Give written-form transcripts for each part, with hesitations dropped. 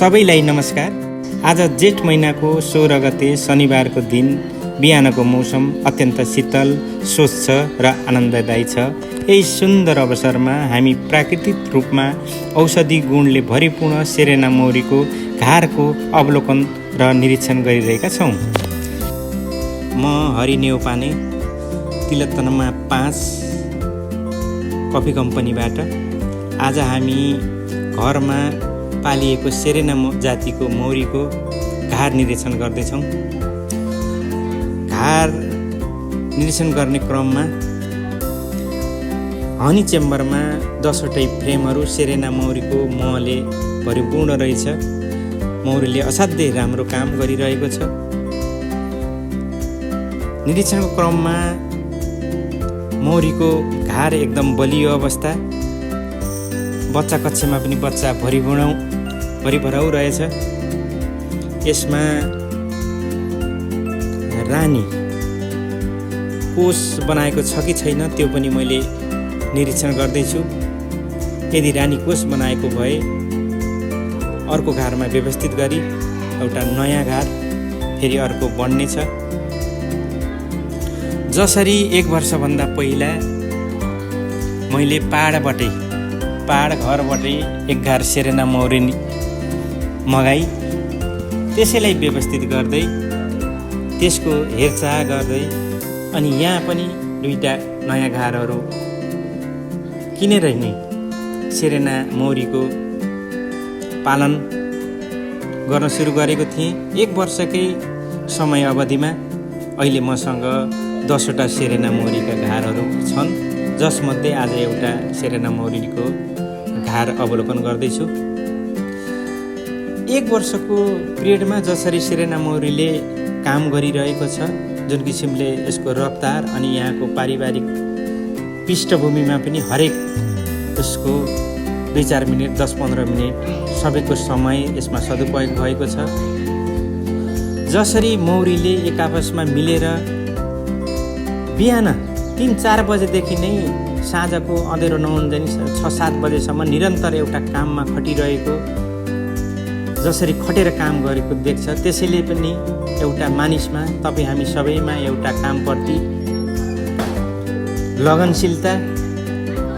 सबैलाई नमस्कार। आज जेठ महिनाको 16 गते शनिबारको दिन बिहानको मौसम अत्यन्त शीतल, स्वच्छ र आनन्ददायी छ। यही सुन्दर अवसरमा हामी प्राकृतिक रूपमा औषधि गुणले भरिपूर्ण सेरेना मौरीको घारको अवलोकन र निरीक्षण गरिरहेका छौँ। म हरि नेउपाने तिलोत्तमा 5 कफी कम्पनीबाट आज हामी घरमा पालिएको सेरेना जातिको मौरीको घार निरीक्षण गर्दैछौँ। घार निरीक्षण गर्ने क्रममा हनी चेम्बरमा 10वटै फ्रेमहरू सेरेना मौरीको महले परिपूर्ण रहेछ। मौरीले असाध्यै राम्रो काम गरिरहेको छ। निरीक्षणको क्रममा मौरीको घार एकदम बलियो अवस्था, बच्चा कक्षमा पनि बच्चा भरिभराउ रहेछ। यसमा रानी कोष बनाएको छ कि छैन त्यो पनि मैले निरीक्षण गर्दैछु। यदि रानी कोष बनाएको भए अर्को घारमा व्यवस्थित गरी एउटा नयाँ घार फेरि अर्को बन्नेछ। जसरी 1 वर्षभन्दा पहिला मैले पहाड घरबाटै एक घार सेरेना मौरी मगाई त्यसैलाई व्यवस्थित गर्दै त्यसको हेरचाह गर्दै अनि यहाँ पनि 2टा नयाँ घारहरू किनेर नै सेरेना मौरीको पालन गर्न सुरु गरेको थिएँ। 1 वर्षकै समय अवधिमा अहिले मसँग 10वटा सेरेना मौरीका घारहरू छन्, जसमध्ये आज एउटा सेरेना मौरीको घार अवलोकन गर्दैछु। 1 वर्षको पिरियडमा जसरी सेरेना मौरीले काम गरिरहेको छ, जुन किसिमले यसको रफ्तार अनि यहाँको पारिवारिक पृष्ठभूमिमा पनि हरेक यसको 2-4 मिनट 10-15 मिनट सबैको समय यसमा सदुपयोग भएको छ। जसरी मौरीले एक आपसमा मिलेर बिहान 3-4 बजेदेखि नै साँझको अँधेरो नहुन्जेल 6-7 बजेसम्म निरन्तर एउटा काममा खटिरहेको, जसरी खटेर काम गरेको देख्छ, त्यसैले पनि एउटा मानिसमा हामी सबैमा एउटा कामप्रति लगनशीलता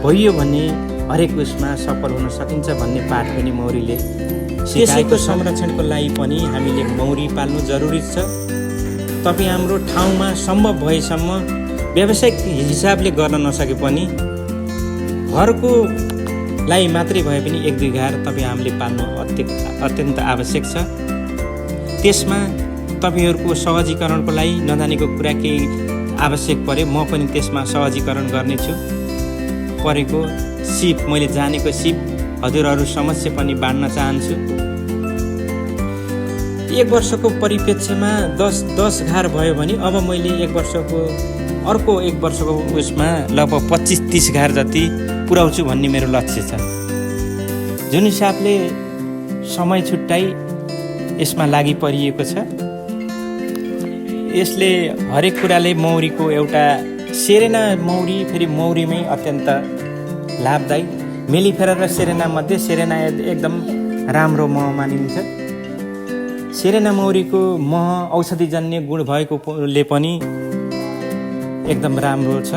भइयो भने हरेक उसमा सफल हुन सकिन्छ भन्ने पाठ पनि मौरीले सिकाएको। संरक्षणको लागि पनि हामीले मौरी पाल्नु जरुरी छ। हाम्रो ठाउँमा सम्भव भएसम्म व्यावसायिक हिसाबले गर्न नसके पनि घरको लागि मात्रै भए पनि 1-2 घार हामीले पाल्नु अत्यन्त आवश्यक छ। त्यसमा तपाईँहरूको सहजीकरणको लागि नजानेको कुरा केही आवश्यक परे म पनि त्यसमा सहजीकरण गर्नेछु। परेको सिप मैले जानेको सिप हजुरहरू समक्ष पनि बाँड्न चाहन्छु। 1 वर्षको परिप्रेक्ष्यमा 10 घार भयो भने अब मैले 1 वर्षको उसमा लगभग 25-30 घार जति पुर्याउँछु भन्ने मेरो लक्ष्य छ। जुन हिसाबले समय छुट्टाइ यसमा लागि परिएको छ, यसले हरेक कुराले मौरीको एउटा सेरेना मौरी फेरि मौरीमै अत्यन्त लाभदायी। मेलिफेरा र सेरेना मध्ये सेरेना एकदम राम्रो मह मानिन्छ। सेरेना मौरीको मह औषधिजन्य गुण भएकोले पनि एकदम राम्रो छ।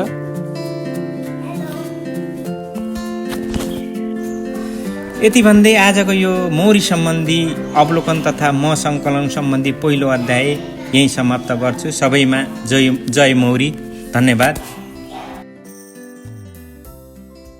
यति भन्दै आजको यो मौरी सम्बन्धी अवलोकन तथा मह सङ्कलन सम्बन्धी पहिलो अध्याय यही समाप्त गर्छु। सबैमा जय मौरी। धन्यवाद।